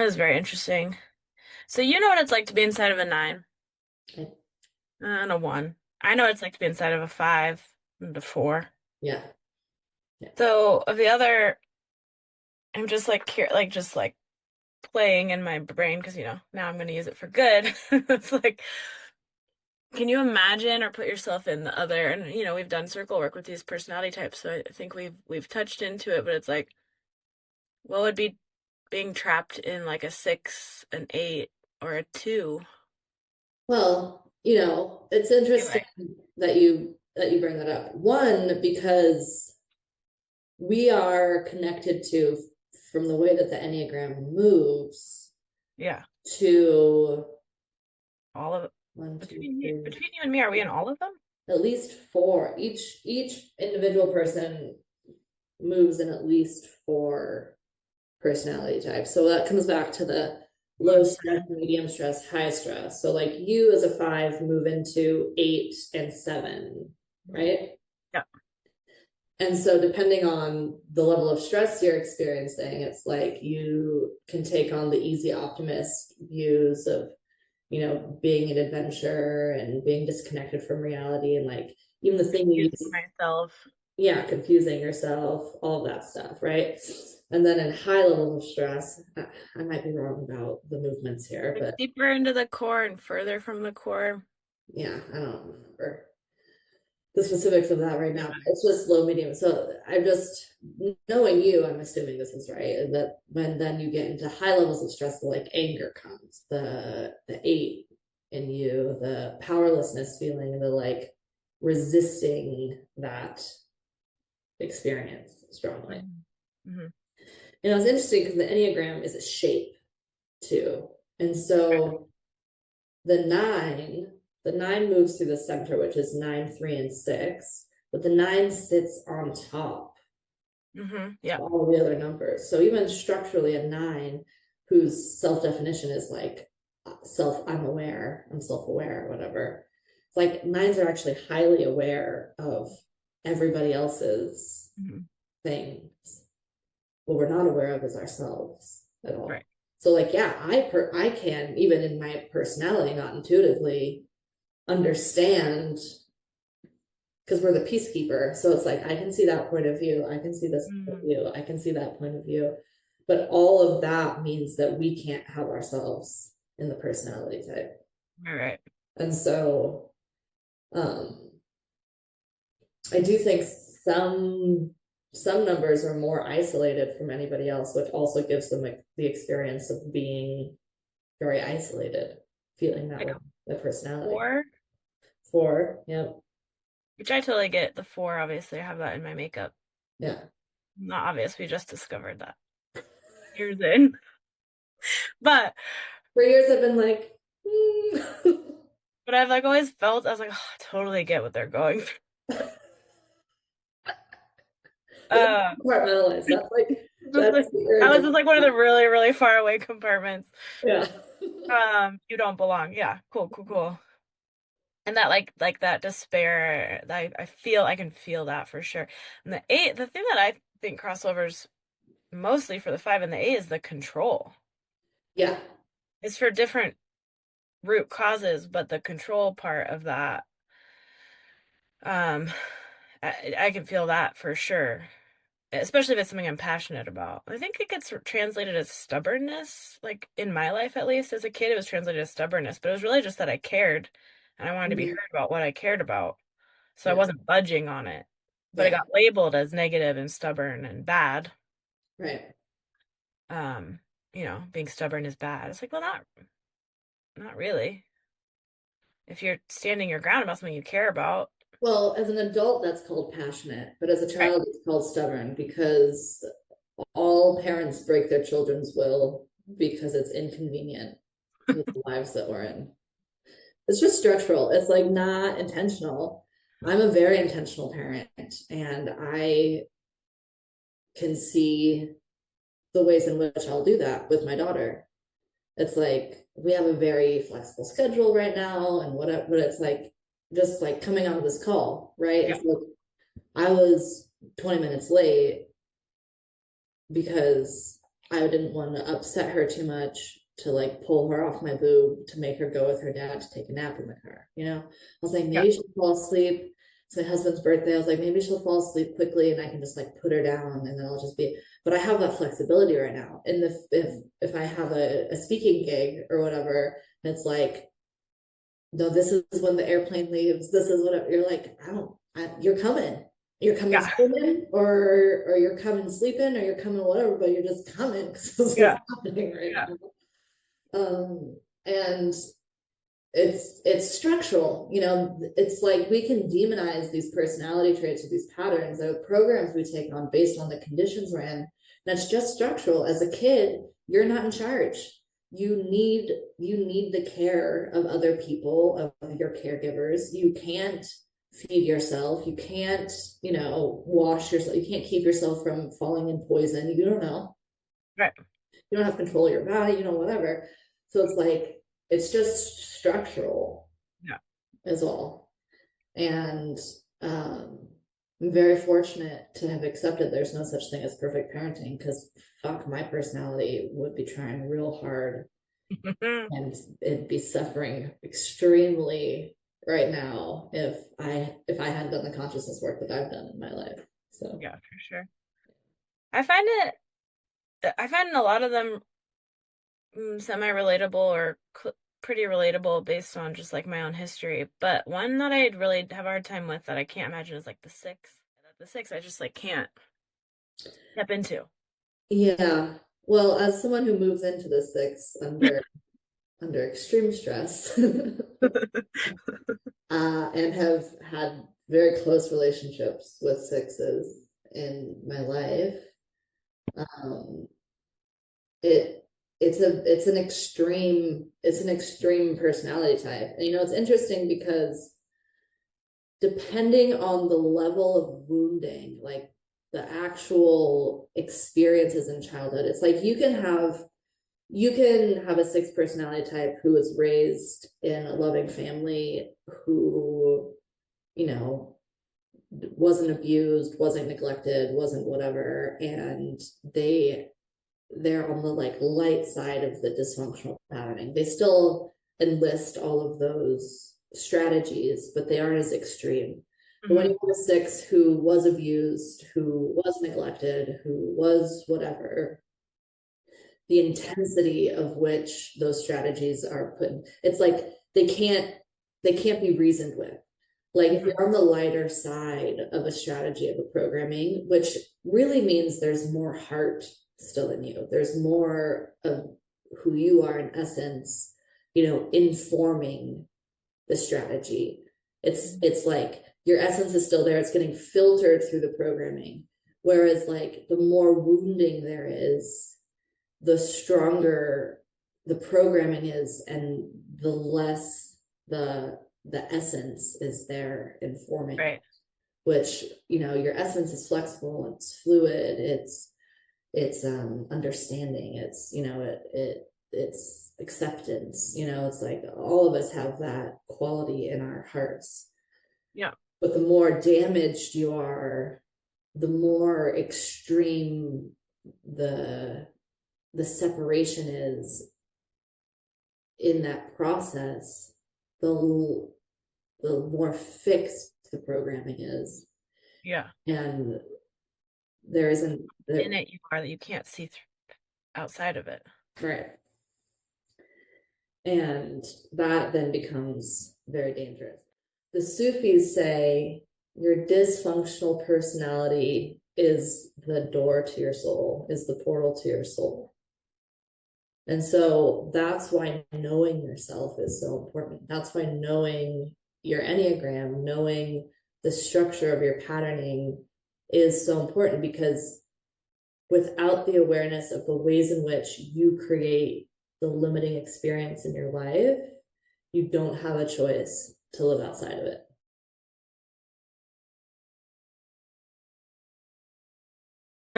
That is very interesting. So you know what it's like to be inside of a nine Okay. and a one. I know what it's like to be inside of a five and a four. Yeah. Yeah. So of the other, I'm just like just like playing in my brain because now I'm going to use it for good. It's like, can you imagine or put yourself in the other? And we've done circle work with these personality types, so I think we've touched into it, but it's like, what would be being trapped in like a six, an eight, or a two? Well, it's interesting Anyway, that you bring that up. One, because we are connected to, from the way that the Enneagram moves, yeah, to all of it. one, two, three, Between you and me, are we in all of them? at least four. Each individual person moves in at least four personality types. So that comes back to the low stress, medium stress, high stress. So like you as a five move into eight and seven, Mhm. right? Yeah. And so depending on the level of stress you're experiencing, it's like you can take on the easy optimist views of, being an adventure and being disconnected from reality, and like even the thing you Confusing use, myself. yeah, confusing yourself, all of that stuff, right? And then in high levels of stress, I might be wrong about the movements here, Like but deeper into the core and further from the core. yeah, I don't remember the specifics of that right now. It's just low, medium. So I'm just knowing you, I'm assuming this is right. And that when then you get into high levels of stress, the like anger comes, the eight in you, the powerlessness feeling, the like resisting that experience strongly. Mhm. Mhm. And it was interesting because the Enneagram is a shape too. And so the nine, the nine moves through the center, which is nine, three, and six, but the nine sits on top Yeah. of all the other numbers. So even structurally, a nine whose self-definition is like I'm aware, I'm self-aware, whatever. It's like nines are actually highly aware of everybody else's Mhm. things. What we're not aware of is ourselves at Right. all. So like, yeah, I can, even in my personality, not intuitively understand, because we're the peacekeeper. So it's like I can see that point of view, I can see this point of Mhm. view, I can see that point of view. But all of that means that we can't have ourselves in the personality type. All right. And so um I do think some numbers are more isolated from anybody else, which also gives them like the experience of being very isolated, feeling that Like way, a the personality. four, Four, yep, which I totally get. The four, obviously, I have that in my makeup. yeah. Not obvious. We just discovered that years in. But For years I've been like, hmm. but I've like always felt I was like, oh, I totally get what they're going through. Yeah, Uh, compartmentalize. just That's like, the I urge was of, just like one of the really, really far away compartments. yeah. You don't belong. Yeah, cool, cool, cool. And that like that despair, I can feel that for sure. And the eight, the thing that I think crossovers mostly for the five and the eight is the control. Yeah. It's for different root causes, but the control part of that, um, I can feel that for sure. Especially if it's something I'm passionate about. I think it gets translated as stubbornness, like in my life at least. As a kid, it was translated as stubbornness, but it was really just that I cared and I wanted to be Mhm. heard about what I cared about. So I Yeah. wasn't budging on it. But it Yeah. got labeled as negative and stubborn and bad. Right. Um, being stubborn is bad. It's like, well, not really. If you're standing your ground about something you care about. Well, as an adult, that's called passionate, but as a Right. child, it's called stubborn because all parents break their children's will because it's inconvenient with the lives that we're in. It's just structural. It's like not intentional. I'm a very intentional parent, and I can see the ways in which I'll do that with my daughter. It's like we have a very flexible schedule right now, and whatever, but it's like just like coming out of this call, right? Yeah. It's like I was 20 minutes late because I didn't want to upset her too much to like pull her off my boob to make her go with her dad to take a nap in the car. I was like, Yeah. maybe she'll fall asleep. It's my husband's birthday. I was like, maybe she'll fall asleep quickly and I can just like put her down and then I'll just be, but I have that flexibility right now. And if I have a speaking gig or whatever, it's like, no, this is when the airplane leaves. This is what you're like, you're coming. You're coming Yeah. swimming, or you're coming sleeping, or you're coming whatever, but you're just coming because this is what's Yeah. happening right Yeah. now. And it's structural. It's like we can demonize these personality traits or these patterns or programs we take on based on the conditions we're in. That's just structural. As a kid, you're not in charge. You need the care of other people, of your caregivers. You can't feed yourself. You can't, wash yourself. You can't keep yourself from falling in poison. You don't know. Right. You don't have control of your body, whatever. So it's like, it's just structural Yeah. is all. And I'm very fortunate to have accepted there's no such thing as perfect parenting, because fuck, my personality would be trying real hard and it'd be suffering extremely right now if I hadn't done the consciousness work that I've done in my life. So Yeah, for sure. I find I find a lot of them semi-relatable or pretty relatable based on just like my own history. But one that I'd really have a hard time with that I can't imagine is like the six. The six I just like can't step into. yeah, well, as someone who moves into the six under extreme stress, and have had very close relationships with sixes in my life. Um, it it's an extreme personality type, and it's interesting because depending on the level of wounding, like the actual experiences in childhood, it's like you can have a six personality type who was raised in a loving family, who you know wasn't abused, wasn't neglected, wasn't whatever, and they're on the like light side of the dysfunctional patterning. They still enlist all of those strategies, but they aren't as extreme. But when Hmm. you have a six who was abused, who was neglected, who was whatever, the intensity of which those strategies are put in, it's like they can't be reasoned with. Like if Hmm. you're on the lighter side of a strategy of a programming, which really means there's more heart still in you, there's more of who you are in essence, informing the strategy. It's like your essence is still there, it's getting filtered through the programming. Whereas like the more wounding there is, the stronger the programming is, and the less the essence is there informing it. Right. Which your essence is flexible, it's fluid, it's understanding, it's acceptance. It's like all of us have that quality in our hearts. Yeah. But the more damaged you are, the more extreme the separation is in that process, the the more fixed the programming is. Yeah. And there isn't In the it you are that you can't see outside of it. right. And that then becomes very dangerous. The Sufis say your dysfunctional personality is the door to your soul, is the portal to your soul. And so that's why knowing yourself is so important. That's why knowing your Enneagram, knowing the structure of your patterning is so important, because without the awareness of the ways in which you create the limiting experience in your life, you don't have a choice to live outside of it.